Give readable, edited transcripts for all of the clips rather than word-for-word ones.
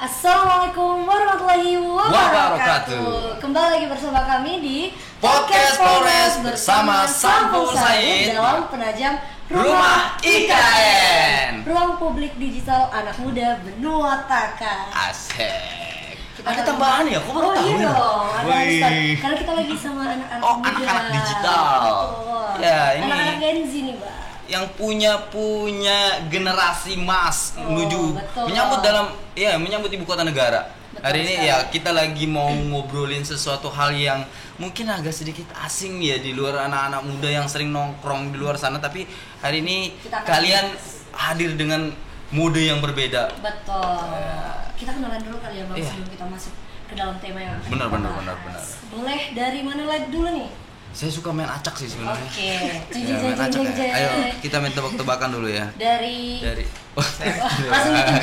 Assalamualaikum warahmatullahi wabarakatuh. Kembali lagi bersama kami di Podcast Polres bersama Sampul Said dalam penajam Rumah IKN, ruang publik digital anak muda benua Taka. Asik. Ada tambahan ya? Kok baru tahu iya ya? dong, karena kita lagi sama anak-anak muda. Anak-anak digital. Betul. Ya, ini anak-anak Gen Z nih, Mbak. Yang punya generasi emas menuju betul. menyambut ibu kota negara. Betul Hari ini sekali. ya kita lagi mau ngobrolin sesuatu hal yang mungkin agak sedikit asing ya di luar anak-anak muda yang sering nongkrong di luar sana, tapi hari ini Kita akan kalian hadir dengan mode yang berbeda. Betul. Kita kenalan dulu kali ya, Bang, Iya. sebelum kita masuk ke dalam tema yang akan Benar, kita benar, bahas. benar. Boleh dari mana lagi dulu nih? Saya suka main acak sih sebenarnya. Oke. Ya, main acak ya. Ayo kita main tebak-tebakan dulu ya. Dari langsung Kan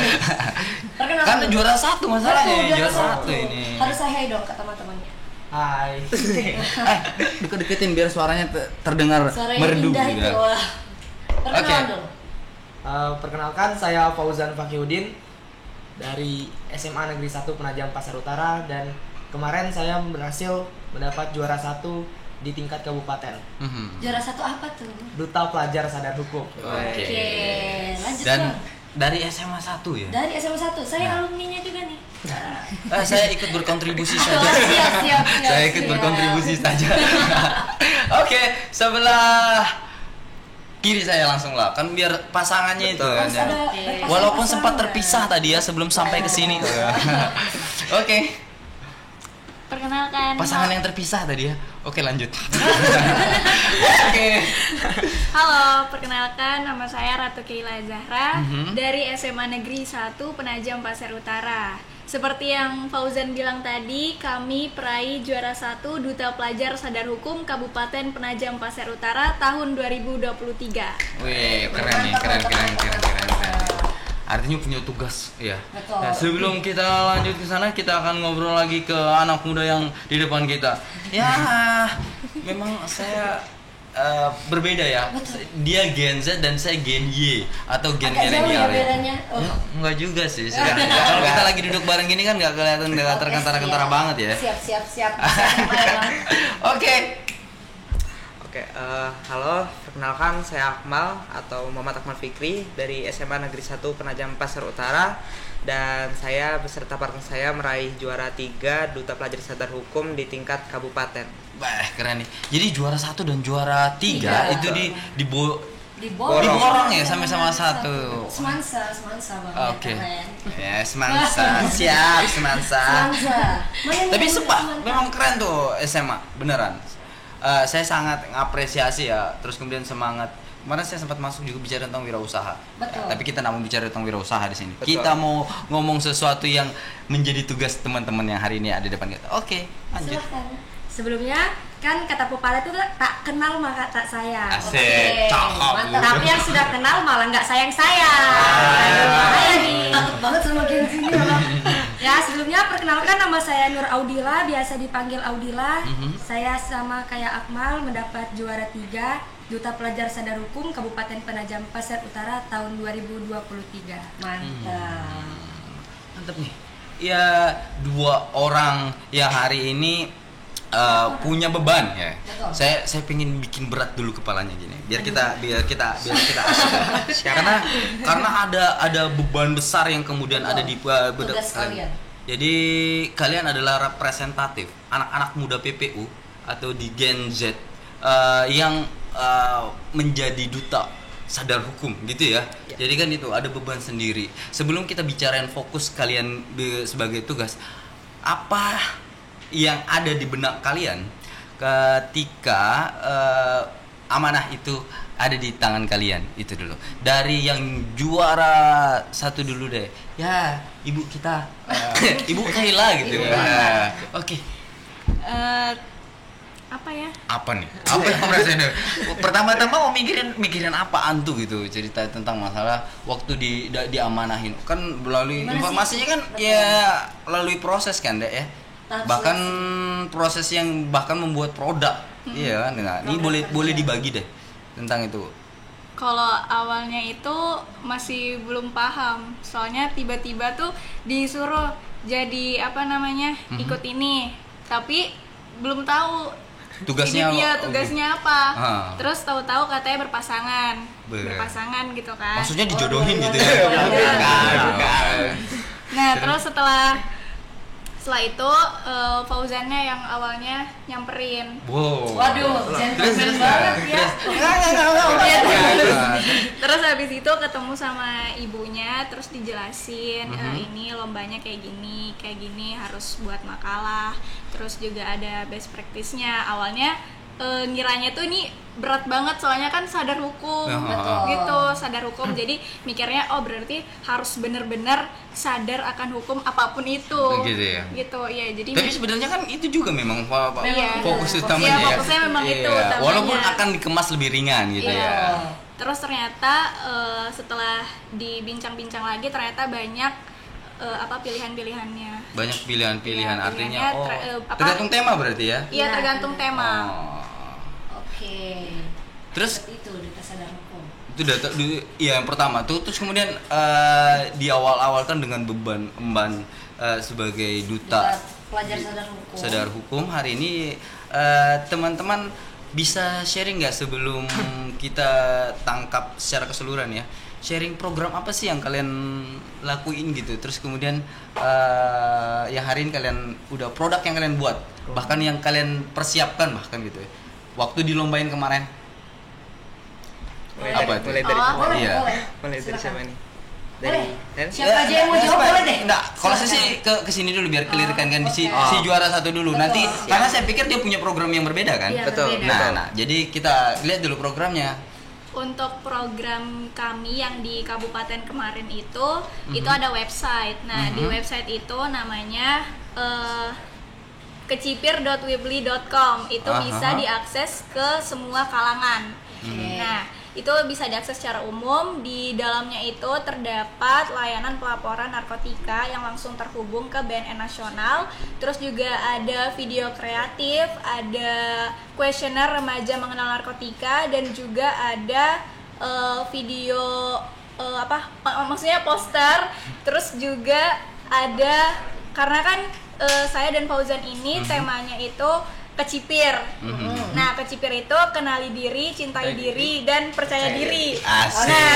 perkenalkan dulu. juara satu masalahnya, Betul, juara satu ini. Harus saya hai dong ke teman-temannya. Hai. Deket-deketin biar suaranya terdengar Suara yang merdu indah gitu. itu. Wah. Perkenalan Oke. dulu. Perkenalkan saya Fauzan Fakihudin dari SMA Negeri 1 Penajam Pasar Utara, dan kemarin saya berhasil mendapat juara 1 di tingkat kabupaten. Juara satu apa tuh? Duta Pelajar Sadar Hukum. Oke. Lanjut Dan Bang. dari SMA 1 ya. Dari SMA 1. Saya Nah. alumninya juga nih. Saya ikut berkontribusi Oh, saja. siap. Saya ikut berkontribusi saja. Oke, sebelah kiri saya langsung lah, kan biar pasangannya itu kan Harus ya. ada Oke. Walaupun pasangan. sempat terpisah tadi ya sebelum sampai ke sini. Oke, Perkenalkan, pasangan yang terpisah tadi ya. Oke, lanjut. Oke. halo, perkenalkan nama saya Ratu Keila Zahra Mhm. dari SMA Negeri 1 Penajam Pasar Utara. Seperti yang Fauzan bilang tadi, kami peraih juara 1 Duta Pelajar Sadar Hukum Kabupaten Penajam Pasar Utara tahun 2023. Wih, keren nih, keren. Artinya punya tugas ya. Betul. Nah, sebelum kita lanjut ke sana, kita akan ngobrol lagi ke anak muda yang di depan kita. Ya, memang saya berbeda ya. Betul. Dia Gen Z dan saya Gen Y atau Gen Agak jauh ya milenial. bedanya. Oh. Enggak juga sih. Kalau kita lagi duduk bareng gini kan nggak kelihatan terkentara-kentara Oke, banget ya. Siap. Siapa ya, Bang? Oke. Halo, perkenalkan saya Akmal atau Muhammad Akmal Fikri dari SMA Negeri 1 Penajam Pasar Utara, dan saya beserta partner saya meraih juara 3 Duta Pelajar Sadar Hukum di tingkat kabupaten. Wah, keren nih. Jadi juara 1 dan juara 3 itu diborong ya sama satu. Semansa Bang. Oke. Keren. Ya, semansa. Siap, semansa. Mana Tapi yang sumpah, mantap? memang keren tuh SMA, beneran. Saya sangat ngapresiasi ya, terus kemudian semangat. Kemarin saya sempat masuk juga bicara tentang wirausaha. Betul. Tapi kita nggak mau bicara tentang wirausaha di sini. Betul. Kita mau ngomong sesuatu yang menjadi tugas teman-teman yang hari ini ada di depan kita. Oke, lanjut. Silahkan. Sebelumnya kan kata pepatah itu tak kenal maka tak sayang. Asik, Oke, cakep. mantap. Tapi yang sudah kenal malah nggak sayang-sayang. Aduh, bahaya nih. Takut banget sama Gen Z ini orang. Ya, sebelumnya perkenalkan, nama saya Nur Audila, biasa dipanggil Audila. Saya sama kayak Akmal mendapat juara 3 Duta Pelajar Sadar Hukum Kabupaten Penajam Pasar Utara tahun 2023. Mantap. Mantap nih. Ya, dua orang yang hari ini punya beban ya. Betul. Saya pengen bikin berat dulu kepalanya gini. Biar kita asik. Ya. Karena ada beban besar yang kemudian ada di benak Tugas kalian. Jadi kalian adalah representatif anak-anak muda PPU atau di Gen Z yang menjadi duta sadar hukum gitu ya. Jadi kan itu ada beban sendiri. Sebelum kita bicarain fokus kalian sebagai tugas, apa yang ada di benak kalian ketika amanah itu ada di tangan kalian? Itu dulu. Dari yang juara 1 dulu deh. Ya, ibu kita, ibu Kaila gitu. Oke. Apa ya? Apa nih? Apa yang kamu rasain? Pertama-tama mau mikirin apaan tuh gitu, cerita tentang masalah waktu diamanahin. Kan melalui Gimana informasinya sih? kan Betul. ya melalui proses kan, Dek ya. Tahap Bahkan proses yang bahkan membuat produk. Iya kan? Nah, ini boleh dibagi deh tentang itu. Kalau awalnya itu masih belum paham, soalnya tiba-tiba tuh disuruh jadi ikut ini, tapi belum tahu Tugasnya tugasnya apa. Ah. Terus tahu-tahu katanya berpasangan gitu kan. Maksudnya dijodohin gitu ya? Bukan. Nah, terus setelah itu Fauzannya yang awalnya nyamperin. Wow. Waduh, gentleman Terus, banget ya. Terus habis itu ketemu sama ibunya, terus dijelasin ini lombanya kayak gini harus buat makalah. Terus juga ada best practice-nya. Awalnya ngiranya tuh ini berat banget soalnya kan sadar hukum gitu, sadar hukum. Jadi mikirnya berarti harus bener-bener sadar akan hukum apapun itu. Gitu ya. Gitu ya. Jadi Tapi sebenarnya kan itu juga memang fokus Iya, utamanya ya. fokusnya memang itu utamanya. Walaupun akan dikemas lebih ringan gitu ya. Terus ternyata setelah dibincang-bincang lagi ternyata banyak pilihan-pilihannya. Banyak pilihan-pilihan artinya tergantung tema berarti ya? Iya, tergantung tema. Oke. Terus itu duta sadar hukum. Itu yang pertama tuh, terus kemudian di awal-awal kan dengan emban sebagai duta pelajar sadar hukum. Hari ini teman-teman bisa sharing nggak sebelum kita tangkap secara keseluruhan ya? Sharing program apa sih yang kalian lakuin gitu, terus kemudian yang hari ini kalian udah produk yang kalian buat, bahkan yang kalian persiapkan bahkan gitu ya, waktu dilombain kemarin. Mulai dari siapa nih? Dari siapa aja yang mau jawab boleh deh. Enggak, kalau saya sih ke sini dulu biar clearkan kan si juara satu dulu. Nanti karena saya pikir dia punya program yang berbeda kan. Iya, betul. Nah, jadi kita lihat dulu programnya. Untuk program kami yang di kabupaten kemarin itu ada website. Nah, di website itu namanya kecipir.weebly.com. Itu bisa diakses ke semua kalangan. Nah, itu bisa diakses secara umum. Di dalamnya itu terdapat layanan pelaporan narkotika yang langsung terhubung ke BNN Nasional. Terus juga ada video kreatif, ada kuesioner remaja mengenal narkotika, dan juga ada video maksudnya poster. Terus juga ada, karena kan saya dan Fauzan ini temanya itu kecipir. Nah, kecipir itu kenali diri, cintai diri, dan percaya diri. Asik. Nah,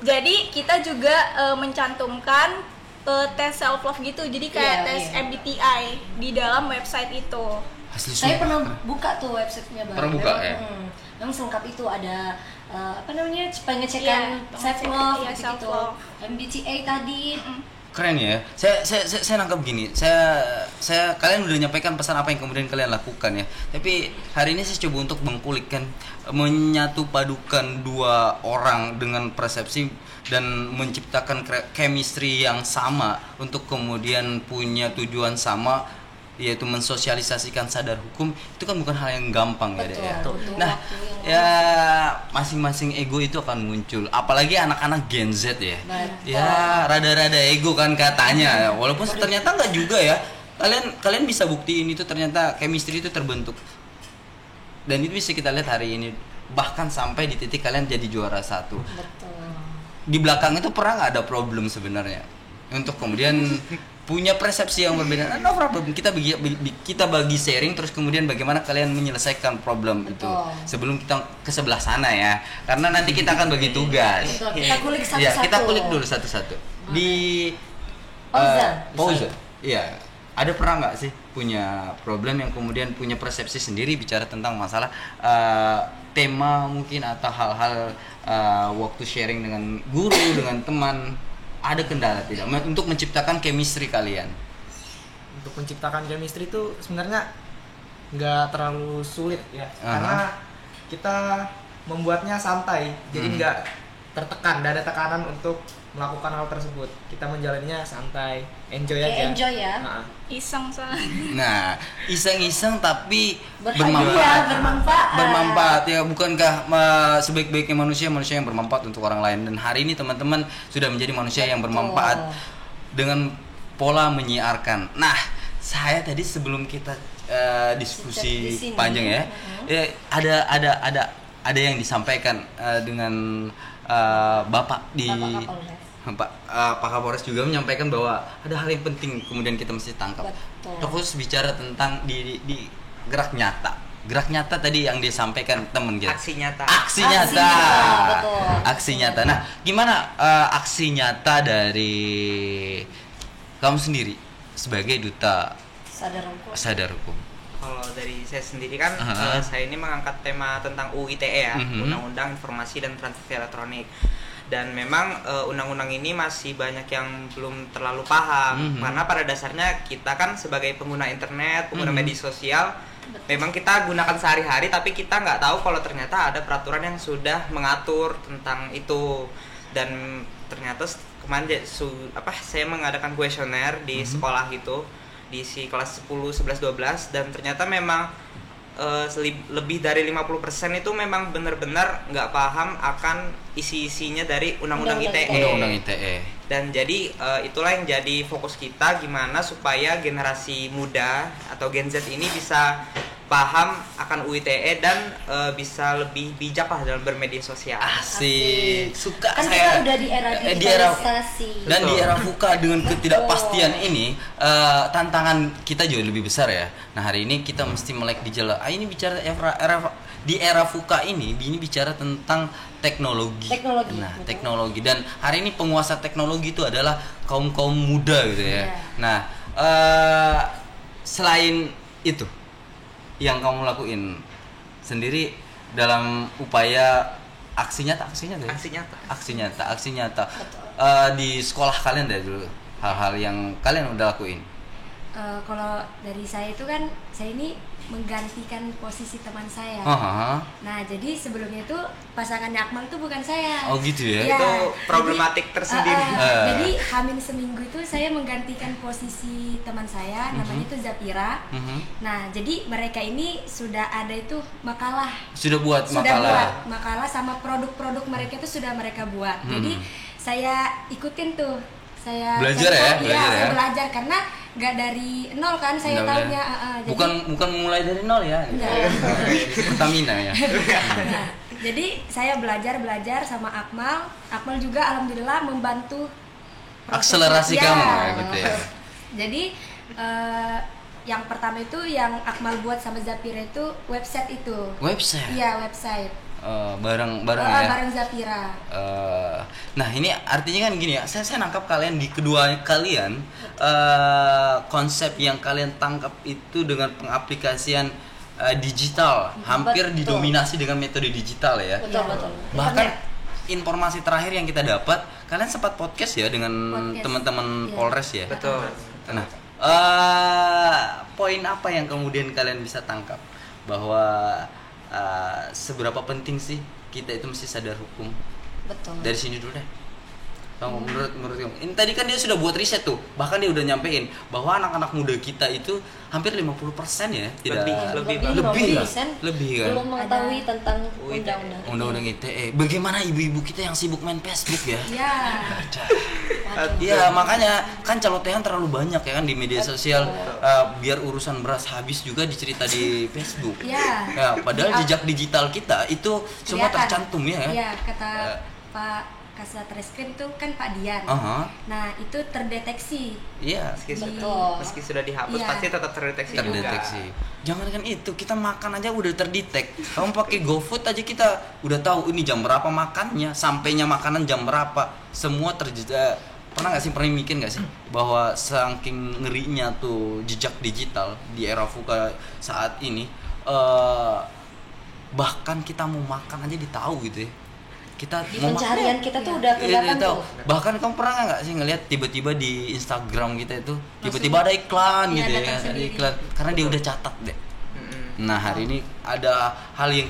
jadi kita juga mencantumkan tes self love gitu. Jadi kayak tes MBTI di dalam website itu. Saya pernah buka tuh websitenya, Bang. Pernah buka ya? Yang selengkap itu ada pengecekan self love gitu. MBTI tadi. Keren ya. Saya nangkap gini. Saya kalian udah nyampaikan pesan apa yang kemudian kalian lakukan ya. Tapi hari ini saya coba untuk mengkulikkan, menyatu padukan dua orang dengan persepsi dan menciptakan chemistry yang sama untuk kemudian punya tujuan sama, yaitu mensosialisasikan sadar hukum. Itu kan bukan hal yang gampang. Betul, ya. betul. Nah, ya masing-masing ego itu akan muncul, apalagi anak-anak Gen Z ya. Betul. Ya rada-rada ego kan katanya, walaupun ternyata enggak juga ya. Kalian bisa buktiin itu ternyata chemistry itu terbentuk, dan itu bisa kita lihat hari ini, bahkan sampai di titik kalian jadi juara satu. Betul. Di belakang itu pernah nggak ada problem sebenarnya untuk kemudian punya persepsi yang berbeda. No problem, kita bagi sharing, terus kemudian bagaimana kalian menyelesaikan problem itu sebelum kita ke sebelah sana ya, karena nanti kita akan bagi tugas. Betul, kita kulik satu-satu. Ya, kita kulik dulu satu-satu. Di Fauzan, iya, ada pernah nggak sih punya problem yang kemudian punya persepsi sendiri bicara tentang masalah tema mungkin atau hal-hal waktu sharing dengan guru, dengan teman, ada kendala tidak untuk menciptakan chemistry kalian? Untuk menciptakan chemistry itu sebenarnya nggak terlalu sulit ya, karena kita membuatnya santai, jadi nggak tertekan, nggak ada tekanan untuk melakukan hal tersebut. Kita menjalannya santai, enjoy aja. Enjoy ya. Iseng soalnya. Nah, iseng-iseng tapi bermanfaat. Bermanfaat ya, bukankah sebaik-baiknya manusia yang bermanfaat untuk orang lain? Dan hari ini teman-teman sudah menjadi manusia yang bermanfaat dengan pola menyiarkan. Nah, saya tadi sebelum kita diskusi panjang ya, ada ada yang disampaikan dengan Bapak di Pak Kapolres juga menyampaikan bahwa ada hal yang penting kemudian kita mesti tangkap. Terus bicara tentang di gerak nyata. Gerak nyata tadi yang disampaikan temen kita. Aksi nyata. Betul. Aksi nyata. Nah, gimana aksi nyata dari kamu sendiri sebagai duta sadar hukum? Kalau dari saya sendiri kan, saya ini mengangkat tema tentang UU ITE ya, Undang-Undang Informasi dan Transaksi Elektronik. Dan memang undang-undang ini masih banyak yang belum terlalu paham, karena pada dasarnya kita kan sebagai pengguna internet, pengguna media sosial, memang kita gunakan sehari-hari, tapi kita nggak tahu kalau ternyata ada peraturan yang sudah mengatur tentang itu. Dan ternyata kemarin saya mengadakan kuesioner di sekolah itu, di kelas 10, 11, 12, dan ternyata memang lebih dari 50% itu memang benar-benar nggak paham akan isi-isinya dari Undang-Undang ITE. Undang-Undang ITE. Dan jadi itulah yang jadi fokus kita, gimana supaya generasi muda atau Gen Z ini bisa paham akan UU ITE dan bisa lebih bijak lah dalam bermedia sosial. Asik. Suka Kan saya. kita udah di era digitalisasi. Dan di era VUCA dengan ketidakpastian ini, tantangan kita jauh lebih besar ya. Nah, hari ini kita mesti melek di jalan. Ini bicara di era VUCA ini bicara tentang teknologi. Nah, teknologi, dan hari ini penguasa teknologi itu adalah kaum muda gitu ya. Nah, selain itu yang kamu lakuin sendiri dalam upaya aksi nyata. Di sekolah kalian dari dulu, hal-hal yang kalian udah lakuin. Kalau dari saya itu kan, saya ini menggantikan posisi teman saya. Nah, jadi sebelumnya itu pasangannya Akmal itu bukan saya. Oh gitu ya? Itu problematik tersendiri. Jadi Hamin seminggu itu saya menggantikan posisi teman saya, namanya itu Zapira. Nah, jadi mereka ini sudah ada itu makalah. Sudah buat makalah sama produk-produk mereka itu sudah mereka buat. Jadi saya ikutin tuh. Saya belajar saya belajar karena nggak dari nol kan saya tahunya. Bukan mulai dari nol ya. Pertamina ya. Nah, jadi saya belajar sama Akmal juga alhamdulillah membantu akselerasi kamu gitu ya. Jadi yang pertama itu yang Akmal buat sama Zapira itu website itu. Iya, website. Bareng ya. Bareng Zapira. Nah, ini artinya kan gini ya. Saya nangkap kalian di kedua kalian konsep yang kalian tangkap itu dengan pengaplikasian digital, hampir didominasi dengan metode digital ya. Betul. Bahkan informasi terakhir yang kita dapat, kalian sempat podcast ya dengan teman-teman Polres ya. Betul. Nah, poin apa yang kemudian kalian bisa tangkap bahwa seberapa penting sih kita itu mesti sadar hukum? Betul. Dari sini dulu deh. Kamu menurut kamu. Ini tadi kan dia sudah buat riset tuh. Bahkan dia udah nyampein bahwa anak-anak muda kita itu hampir 50% ya, tidak lebih kan. Belum mengetahui tentang undang-undang ITE. Bagaimana ibu-ibu kita yang sibuk main Facebook ya? Iya. Iya, makanya kan celotehan terlalu banyak ya kan di media sosial. Biar urusan beras habis juga dicerita di Facebook. Iya. Ya, padahal jejak digital kita itu semua tercantum ya. Iya, kata Pak Kasat Reskrim itu kan Pak Dian. Nah, itu terdeteksi. Iya. Meski sudah dihapus, pasti tetap terdeteksi juga. Jangan kan itu, kita makan aja udah terdetek. Kamu pakai GoFood aja kita udah tahu ini jam berapa makannya, sampainya makanan jam berapa. Semua pernah mikir nggak sih bahwa saking ngerinya tuh jejak digital di era VUCA saat ini, bahkan kita mau makan aja ditahu gitu ya. Kita di pencarian kita tuh udah kelihatan tuh. Bahkan kamu pernah nggak sih ngelihat tiba-tiba di Instagram kita itu tiba-tiba ada iklan gitu ya, ada iklan karena dia udah catat deh. Nah, hari ini ada hal yang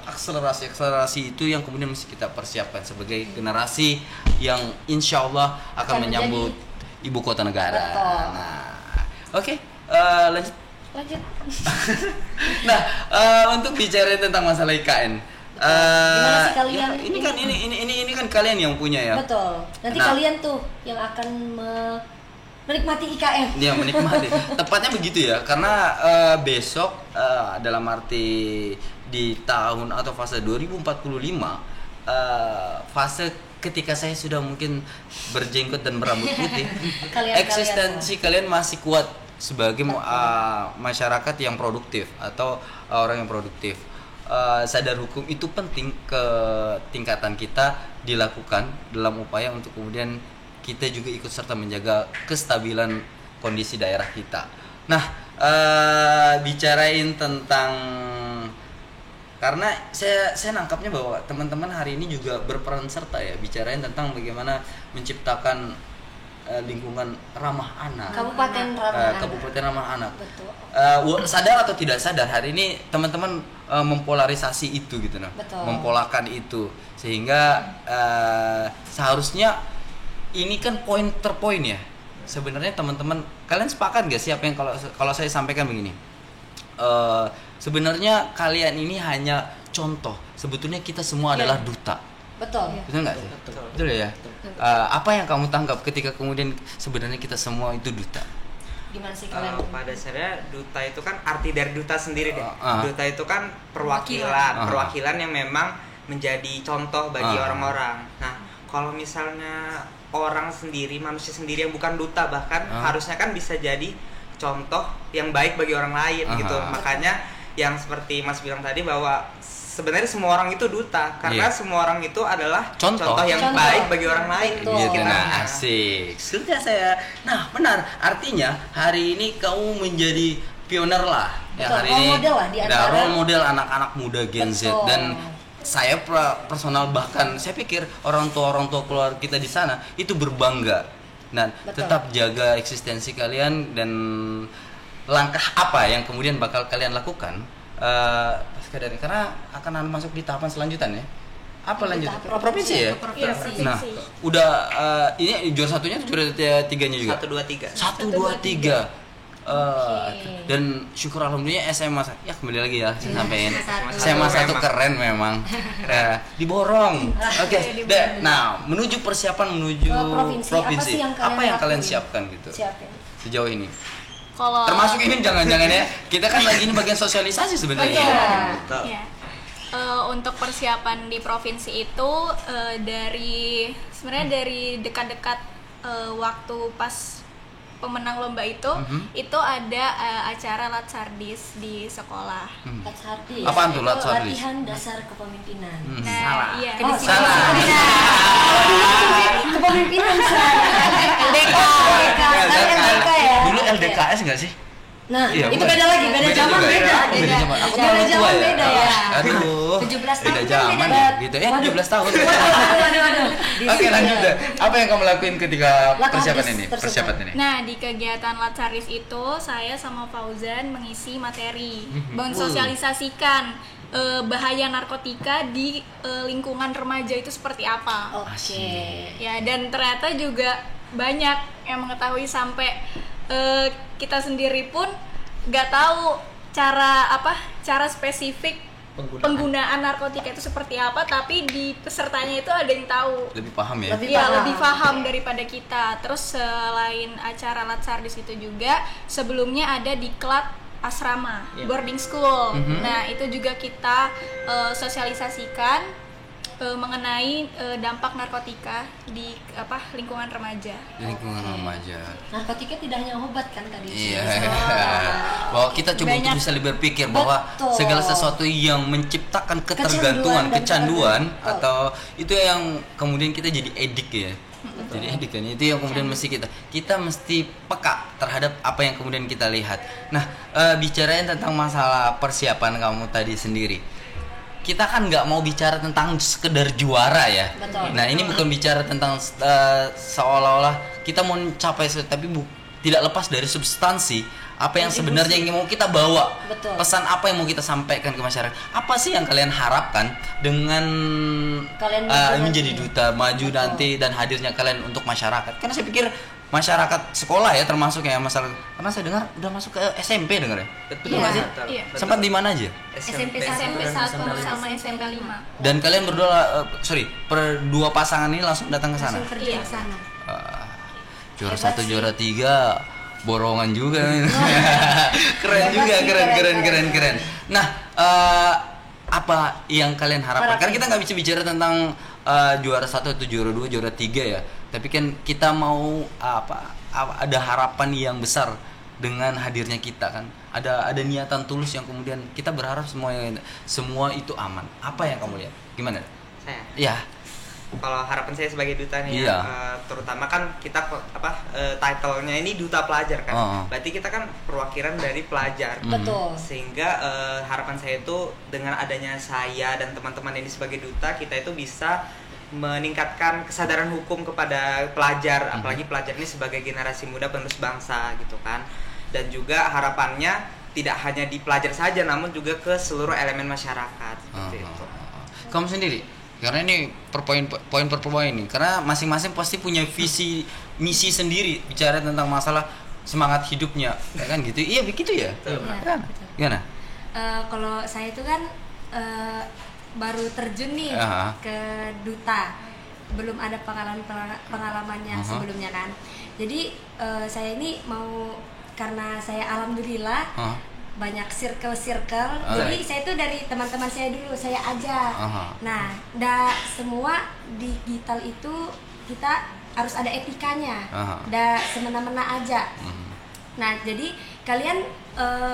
akselerasi itu yang kemudian mesti kita persiapkan sebagai generasi yang insya Allah akan menyambut ibu kota negara. Nah, oke, lanjut. Nah, untuk bicara tentang masalah IKN. Gimana sih kalian? Ya, ini kan kalian yang punya ya. Betul. Nanti kalian tuh yang akan menikmati IKN. Iya, menikmati. Tepatnya begitu ya, karena besok dalam arti di tahun atau fase 2045, fase ketika saya sudah mungkin berjenggot dan berambut putih, eksistensi kalian masih kuat sebagai masyarakat yang produktif atau orang yang produktif. Sadar hukum itu penting ke tingkatan kita dilakukan dalam upaya untuk kemudian kita juga ikut serta menjaga kestabilan kondisi daerah kita. Nah, bicarain tentang, karena saya nangkapnya bahwa teman-teman hari ini juga berperan serta ya, bicarain tentang bagaimana menciptakan lingkungan ramah anak. Kabupaten ramah anak. Betul. Sadar atau tidak sadar hari ini teman-teman mempolarisasi itu gitu nah. Betul. Mempolakan itu sehingga seharusnya ini kan poin terpoin ya. Sebenarnya teman-teman kalian sepakat gak sih apa yang kalau saya sampaikan begini? Sebenarnya kalian ini hanya contoh. Sebetulnya kita semua adalah duta. Betul. Betul nggak sih? Betul ya. Apa yang kamu tangkap ketika kemudian sebenarnya kita semua itu duta? Gimana sih kalian? Pada dasarnya duta itu kan arti dari duta sendiri deh. Duta itu kan perwakilan yang memang menjadi contoh bagi orang-orang. Nah, kalau misalnya orang sendiri, manusia sendiri yang bukan duta bahkan harusnya kan bisa jadi contoh yang baik bagi orang lain gitu. Makanya yang seperti Mas bilang tadi bahwa sebenarnya semua orang itu duta karena semua orang itu adalah contoh yang baik bagi orang lain. Gitu, nah, asik. Sudah saya. Nah, benar. Artinya hari ini kamu menjadi pioner lah. Ya, hari ini role model anak-anak muda Gen Z. Dan saya personal bahkan saya pikir orang tua keluarga kita di sana itu berbangga. Dan tetap jaga eksistensi kalian dan langkah apa yang kemudian bakal kalian lakukan karena akan masuk di tahapan selanjutnya ya. Apa lanjut? Provinsi ya? Provinsi. Nah, udah ini juara satunya atau juara tiganya juga? 1, 2, 3. Dan syukur alhamdulillah SMA ya kembali lagi ya saya sampein. SMA 1 keren memang. Diborong. Oke. Nah, menuju persiapan menuju provinsi. Apa yang kalian siapkan gitu? Sejauh ini. Kalau termasuk ini jangan-jangan ya, kita kan lagi ini bagian sosialisasi sebenarnya. Ya. Untuk persiapan di provinsi itu dari dekat-dekat waktu pas pemenang lomba itu ada acara Latsardis di sekolah. Latsardis. Apaan tuh Latsardis? Latihan dasar kepemimpinan. Salah. Iya. Salah. Kepemimpinan LDK ya. Dulu LDKS nggak sih? Nah, iya, itu beda lagi, beda zaman. Beda zaman. Aku terlalu tua ya. Beda ya. Aduh. 17 tahun. Beda zaman gitu ya. 17 tahun. Waduh. Oke, lanjut deh. Apa yang kamu lakuin ketika persiapan ini? Nah, di kegiatan Latsardis itu saya sama Fauzan mengisi materi, mensosialisasikan bahaya narkotika di lingkungan remaja itu seperti apa. Oke. Ya, dan ternyata juga banyak yang mengetahui sampai kita sendiri pun nggak tahu cara spesifik penggunaan narkotika itu seperti apa, tapi di pesertanya itu ada yang tahu. Lebih paham ya? Lebih paham daripada kita. Terus selain acara Latsardis itu juga sebelumnya ada diklat asrama, boarding school. Nah, itu juga kita sosialisasikan mengenai dampak narkotika di lingkungan remaja. Lingkungan remaja. Narkotika tidak hanya obat kan tadi. Iya. Bahwa kita coba untuk bisa lebih berpikir bahwa segala sesuatu yang menciptakan ketergantungan, kecanduan atau itu yang kemudian kita jadi edik ya. Jadi edik kan itu yang kemudian mesti kita mesti peka terhadap apa yang kemudian kita lihat. Nah, bicarain tentang masalah persiapan kamu tadi sendiri. Kita kan nggak mau bicara tentang sekedar juara ya. Betul. Nah, ini bukan bicara tentang seolah-olah kita mau mencapai tapi tidak lepas dari substansi apa yang sebenarnya yang mau kita bawa. Betul. Pesan apa yang mau kita sampaikan ke masyarakat. Apa sih yang kalian harapkan dengan menjadi duta maju nanti dan hadirnya kalian untuk masyarakat? Karena saya pikir masyarakat sekolah ya termasuk ya masalah, karena saya dengar udah masuk ke SMP dengar ya. Betul nggak sih? Iya. Sempat di mana aja? SMP 1 sama SMP 5. Dan kalian berdua dua pasangan ini langsung datang ke sana. Langsung kerja ke sana. Juara 1 juara 3 borongan juga. Keren juga, keren. Nah, apa yang kalian harapkan? Karena kita nggak bisa bicara tentang juara 1 atau juara 2, juara 3 ya. Tapi kan kita mau ada harapan yang besar dengan hadirnya kita kan. Ada niatan tulus yang kemudian kita berharap semua itu aman. Apa yang kamu lihat? Gimana? Saya. Ya. Kalau harapan saya sebagai duta nih ya, terutama kan kita title-nya ini duta pelajar kan. Berarti kita kan perwakilan dari pelajar. Betul. Sehingga harapan saya itu dengan adanya saya dan teman-teman ini sebagai duta, kita itu bisa meningkatkan kesadaran hukum kepada pelajar, apalagi pelajar ini sebagai generasi muda penerus bangsa gitu kan. Dan juga harapannya tidak hanya di pelajar saja, namun juga ke seluruh elemen masyarakat seperti itu. Kamu sendiri? Karena ini poin per poin ini, karena masing-masing pasti punya visi misi sendiri bicara tentang masalah semangat hidupnya, ya kan gitu? Iya begitu ya. Kan? Gimana? Kalau saya itu kan baru terjun nih ke duta, belum ada pengalaman yang sebelumnya kan. Jadi saya ini mau, karena saya alhamdulillah banyak circle, jadi saya itu dari teman-teman saya dulu saya ajak. Nah, semua digital itu kita harus ada etikanya, semena-mena aja. Nah, jadi kalian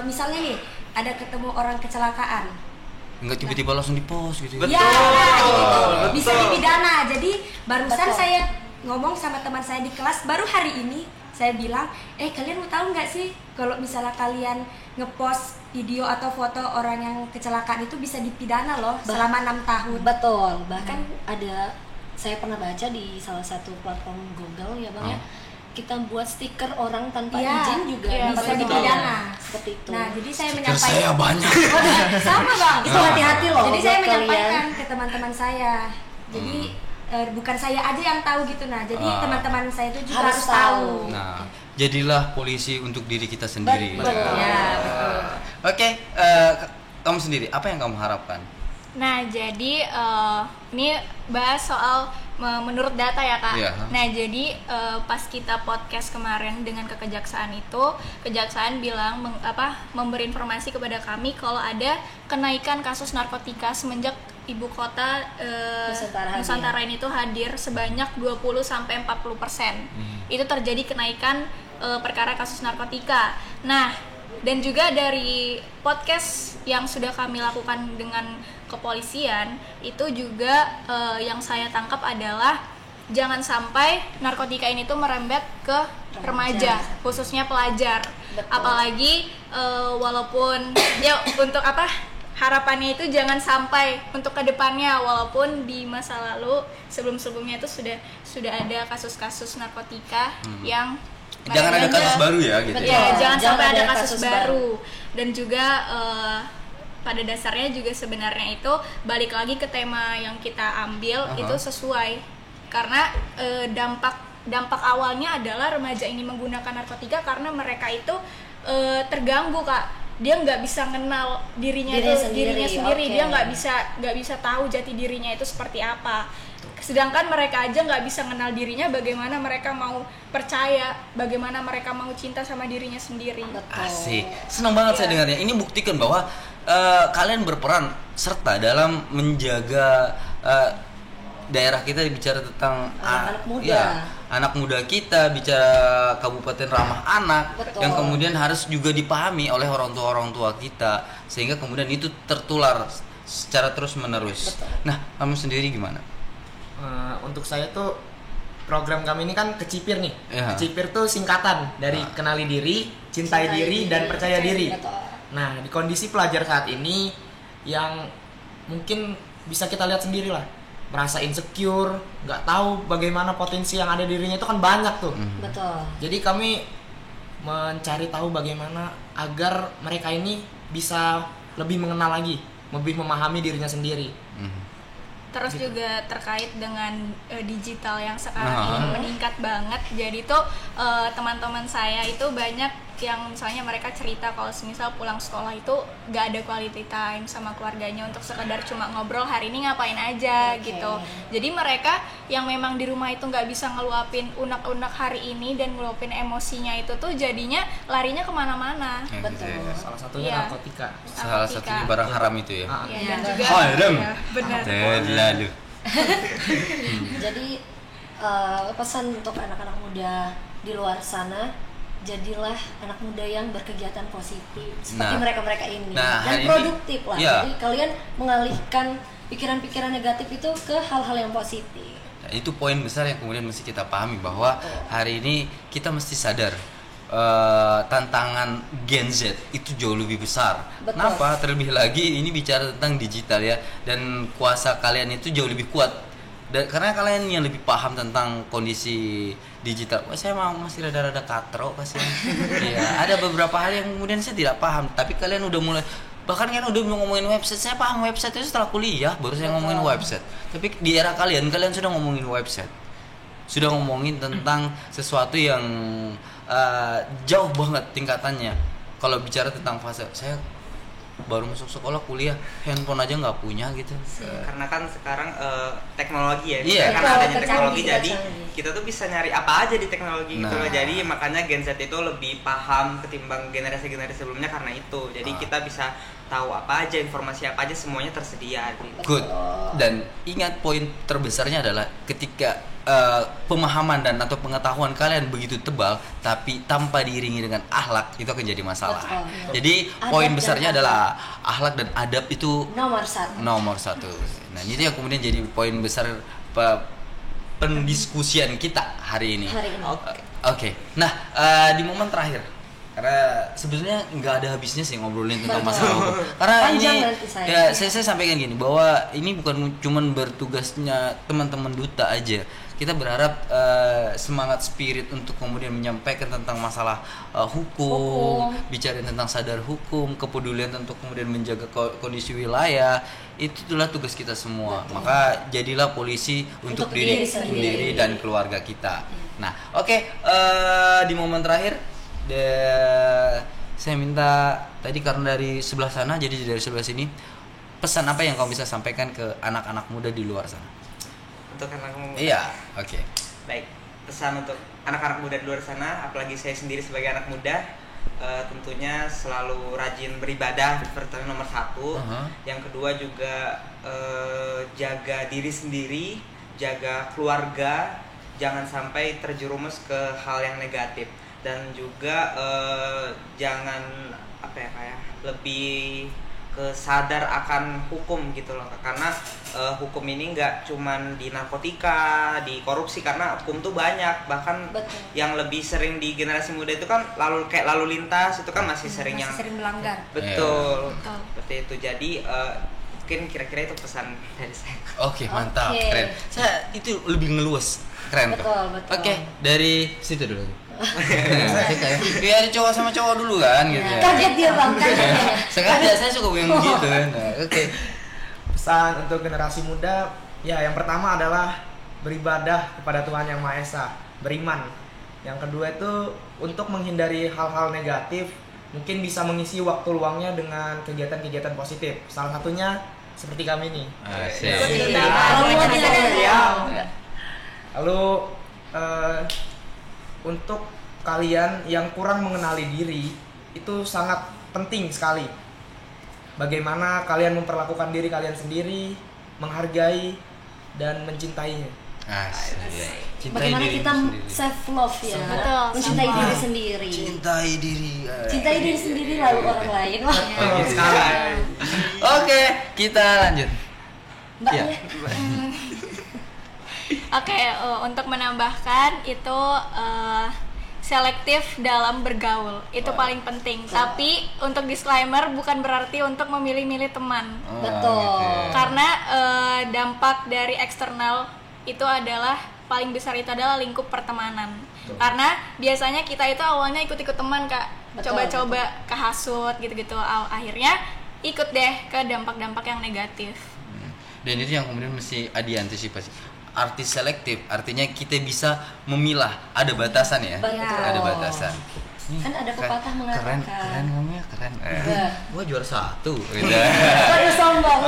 misalnya nih ada ketemu orang kecelakaan, nggak tiba-tiba langsung di-post gitu. Betul. Itu bisa dipidana. Jadi barusan saya ngomong sama teman saya di kelas, baru hari ini saya bilang, kalian mau tahu nggak sih kalau misalnya kalian ngepost video atau foto orang yang kecelakaan itu bisa dipidana loh selama 6 tahun. Betul. Bahkan ada, saya pernah baca di salah satu platform Google ya Bang ya, kita buat stiker orang tanpa izin juga bisa dipidana. Seperti itu. Nah, jadi saya Stiker menyampaikan saya banyak. sama Bang. Itu hati-hati loh. Jadi saya buat menyampaikan kalian. ke teman-teman saya. Jadi bukan saya aja yang tahu gitu. Nah, jadi teman-teman saya itu juga harus tahu. Nah, jadilah polisi untuk diri kita sendiri. Betul. Ya, betul. Oke, kamu sendiri apa yang kamu harapkan? Nah, jadi ini bahas soal menurut data ya Kak. Nah, jadi pas kita podcast kemarin dengan kejaksaan itu, kejaksaan bilang memberi informasi kepada kami kalau ada kenaikan kasus narkotika semenjak ibu kota Nusantara ini tuh hadir sebanyak 20-40%. Itu terjadi kenaikan perkara kasus narkotika. Nah, dan juga dari podcast yang sudah kami lakukan dengan kepolisian itu juga yang saya tangkap adalah jangan sampai narkotika ini tuh merembet ke remaja, khususnya pelajar. Betul. Apalagi walaupun ya untuk harapannya itu jangan sampai untuk kedepannya, walaupun di masa lalu sebelum-sebelumnya itu sudah ada kasus-kasus narkotika yang Jangan ada kasus baru ya gitu. Ya, jangan sampai ada kasus baru. Dan juga pada dasarnya juga sebenarnya itu balik lagi ke tema yang kita ambil itu sesuai. Karena dampak awalnya adalah remaja ini menggunakan narkotika karena mereka itu terganggu Kak. Dia nggak bisa kenal dirinya sendiri. Okay. Dia nggak bisa tahu jati dirinya itu seperti apa. Sedangkan mereka aja nggak bisa kenal dirinya, bagaimana mereka mau percaya, bagaimana mereka mau cinta sama dirinya sendiri. Asik, senang banget saya dengarnya. Ini buktikan bahwa kalian berperan serta dalam menjaga daerah kita, bicara tentang anak muda. Anak muda kita, bicara kabupaten ramah anak. Betul. Yang kemudian harus juga dipahami oleh orang tua kita, sehingga kemudian itu tertular secara terus menerus. Nah, kamu sendiri gimana? Untuk saya tuh program kami ini kan Kecipir nih. Kecipir tuh singkatan dari kenali diri, cintai diri, dan percaya diri. Nah, di kondisi pelajar saat ini yang mungkin bisa kita lihat sendiri lah, merasa insecure, nggak tahu bagaimana potensi yang ada di dirinya itu kan banyak tuh. Betul. Jadi kami mencari tahu bagaimana agar mereka ini bisa lebih mengenal lagi, lebih memahami dirinya sendiri. Terus juga terkait dengan digital yang sekarang ini meningkat banget. Jadi tuh teman-teman saya itu banyak yang misalnya mereka cerita kalau semisal pulang sekolah itu gak ada quality time sama keluarganya untuk sekedar cuma ngobrol hari ini ngapain aja gitu. Jadi mereka yang memang di rumah itu gak bisa ngeluapin unek-unek hari ini dan ngeluapin emosinya itu tuh jadinya larinya kemana-mana. Betul. Salah satunya Iya. narkotika. Salah satunya barang haram itu ya. Ya, dan juga Haram. ya, benar. Terlalu. Jadi pesan untuk anak-anak muda di luar sana, jadilah anak muda yang berkegiatan positif seperti Nah. mereka-mereka ini Nah, dan hari ini- produktif lah. iya. Jadi kalian mengalihkan pikiran-pikiran negatif itu ke hal-hal yang positif. Nah, itu poin besar yang kemudian mesti kita pahami bahwa hari ini kita mesti sadar tantangan Gen Z itu jauh lebih besar. Betul. Kenapa? Terlebih lagi ini bicara tentang digital ya, dan kuasa kalian itu jauh lebih kuat. Karena kalian yang lebih paham tentang kondisi digital. Wah, saya masih rada-rada katro kasihan. Iya, ada beberapa hal yang kemudian saya tidak paham, tapi kalian udah mulai, bahkan kan udah ngomongin website. Saya paham website itu setelah kuliah, baru saya ngomongin website. Tapi di era kalian sudah ngomongin website, sudah ngomongin tentang sesuatu yang jauh banget tingkatannya. Kalau bicara tentang fase, saya baru masuk sekolah kuliah, handphone aja nggak punya gitu. Karena kan sekarang teknologi ya, Iya. karena adanya Betul, teknologi canggih, jadi canggih. kita tuh bisa nyari apa aja di teknologi gitu Nah. loh. Jadi makanya Gen Z itu lebih paham ketimbang generasi-generasi sebelumnya karena itu. Jadi kita bisa tahu apa aja, informasi apa aja, semuanya tersedia gitu. Good. Dan ingat poin terbesarnya adalah ketika pemahaman dan atau pengetahuan kalian begitu tebal tapi tanpa diiringi dengan akhlak, itu akan jadi masalah. Betul. Jadi Adab poin dan besarnya akhlak. adalah akhlak dan adab itu Nomor 1. nomor 1. Nah, itu yang kemudian jadi poin besar pendiskusian kita hari ini. Oke. Nah, di momen terakhir, karena sebetulnya nggak ada habisnya sih ngobrolin tentang Betul. masalah hukum. Karena Panjang ini nanti saya. saya sampaikan gini bahwa ini bukan cuman bertugasnya teman-teman duta aja. Kita berharap semangat spirit untuk kemudian menyampaikan tentang masalah hukum, bicara tentang sadar hukum, kepedulian untuk kemudian menjaga kondisi wilayah, itu adalah tugas kita semua. Maka jadilah polisi untuk diri sendiri dan keluarga kita. Nah, oke, di momen terakhir saya minta tadi karena dari sebelah sana, jadi dari sebelah sini, pesan apa yang kamu bisa sampaikan ke anak-anak muda di luar sana? Untuk anak muda. Iya, oke. Baik, pesan untuk anak-anak muda di luar sana, apalagi saya sendiri sebagai anak muda, tentunya selalu rajin beribadah, pertama nomor 1. Yang kedua juga jaga diri sendiri, jaga keluarga, jangan sampai terjerumus ke hal yang negatif, dan juga jangan lebih sadar akan hukum gitu loh, karena hukum ini nggak cuman di narkotika, di korupsi, karena hukum tuh banyak, bahkan yang lebih sering di generasi muda itu kan lalu lintas itu kan masih sering melanggar. Betul. Seperti itu. Jadi mungkin kira-kira itu pesan dari saya. Oke, mantap, keren. Saya itu lebih ngeluas, keren. Betul. Oke, dari situ dulu. Biar cowok sama cowok dulu kan gitu ya. Kaget dia bang, Sengaja saya suka yang begitu kan. Oke. Pesan untuk generasi muda, ya yang pertama adalah beribadah kepada Tuhan Yang Maha Esa, beriman. Yang kedua itu untuk menghindari hal-hal negatif, mungkin bisa mengisi waktu luangnya dengan kegiatan-kegiatan positif. Salah satunya seperti kami nih. Lalu untuk kalian yang kurang mengenali diri, itu sangat penting sekali bagaimana kalian memperlakukan diri kalian sendiri, menghargai dan mencintainya. Bagaimana kita self love ya, mencintai diri sendiri. Cintai diri sendiri lalu orang lain. Oke, kita lanjut. Mbaknya. Oke, untuk menambahkan itu selektif dalam bergaul itu paling penting. Tapi untuk disclaimer bukan berarti untuk memilih-milih teman. Betul. Karena dampak dari eksternal itu adalah paling besar itu adalah lingkup pertemanan. Karena biasanya kita itu awalnya ikut-ikut teman Kak, coba-coba kehasut gitu-gitu, akhirnya ikut deh ke dampak-dampak yang negatif. Dan itu yang kemudian mesti diantisipasi. Arti selektif artinya kita bisa memilah, ada batasan ya. Betul. Ada batasan. Kan ada pepatah mengatakan. Keren ngomongnya keren. Gua juara 1. Gitu. Waduh, sombong.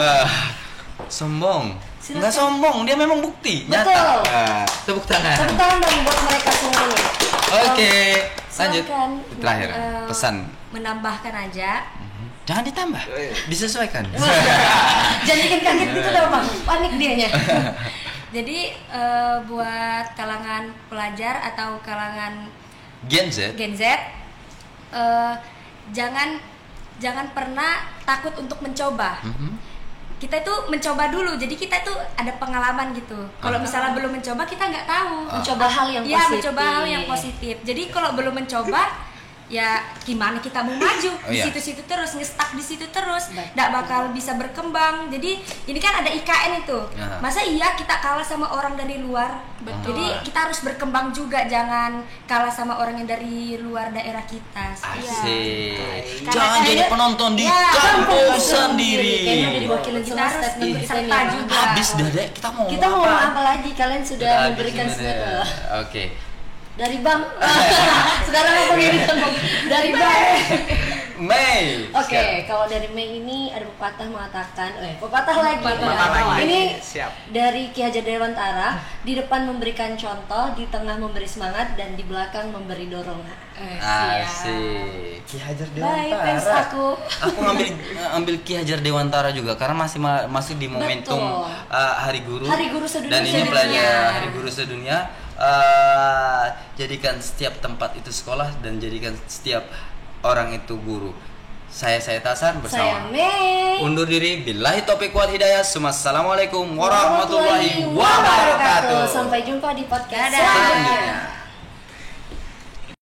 Sombong. Silakan. Enggak sombong, dia memang bukti. Betul. Nyata. Tepuk tangan. Tepuk tangan dong buat mereka semua ini. Oke, lanjut. Silakan. Terakhir, pesan. Menambahkan aja. Jangan ditambah, disesuaikan. Jangan bikin kaget gitu dong Bang, panik dianya. Jadi buat kalangan pelajar atau kalangan Gen Z. Jangan pernah takut untuk mencoba. Kita itu mencoba dulu, jadi kita itu ada pengalaman gitu. Kalau misalnya belum mencoba, kita nggak tahu. Mencoba hal yang Iya, positif. mencoba hal yang positif. Jadi kalau belum mencoba, ya gimana kita mau maju di situ-situ terus, nge-stuck di situ terus, nggak bakal bisa berkembang. Jadi ini kan ada IKN itu, masa iya kita kalah sama orang dari luar? Betul. Jadi kita harus berkembang juga, jangan kalah sama orang yang dari luar daerah kita. Asik. Karena Jangan jadi penonton di kampung sendiri. Kayaknya udah diwakilin Kita semua harus statement kita serta nih. juga. Habis dah deh, kita mau Kita mau ngomong apa lagi? Kalian sudah Kita memberikan habis ini deh. semua. Oke. Dari Bang. Sekarang apa ini? Dari Bang. Mei. Oke, kalau dari Mei ini ada pepatah mengatakan, pepatah lagi. lagi. Ini Siap. dari Ki Hajar Dewantara, di depan memberikan contoh, di tengah memberi semangat, dan di belakang memberi dorongan. Asik. Ki Hajar Baik, fans Dewantara. aku. Aku ngambil Ki Hajar Dewantara juga karena masih di momentum Betul. Hari Guru. Hari Guru Sedunia. Dan ini Sedunia. pelajar Hari Guru Sedunia. Jadikan setiap tempat itu sekolah dan jadikan setiap orang itu guru. Saya Tasan Saya bersama Mei. undur diri. Billahi taufiq wal hidayah. Assalamualaikum warahmatullahi wabarakatuh. Sampai jumpa di podcast Dadah. selanjutnya.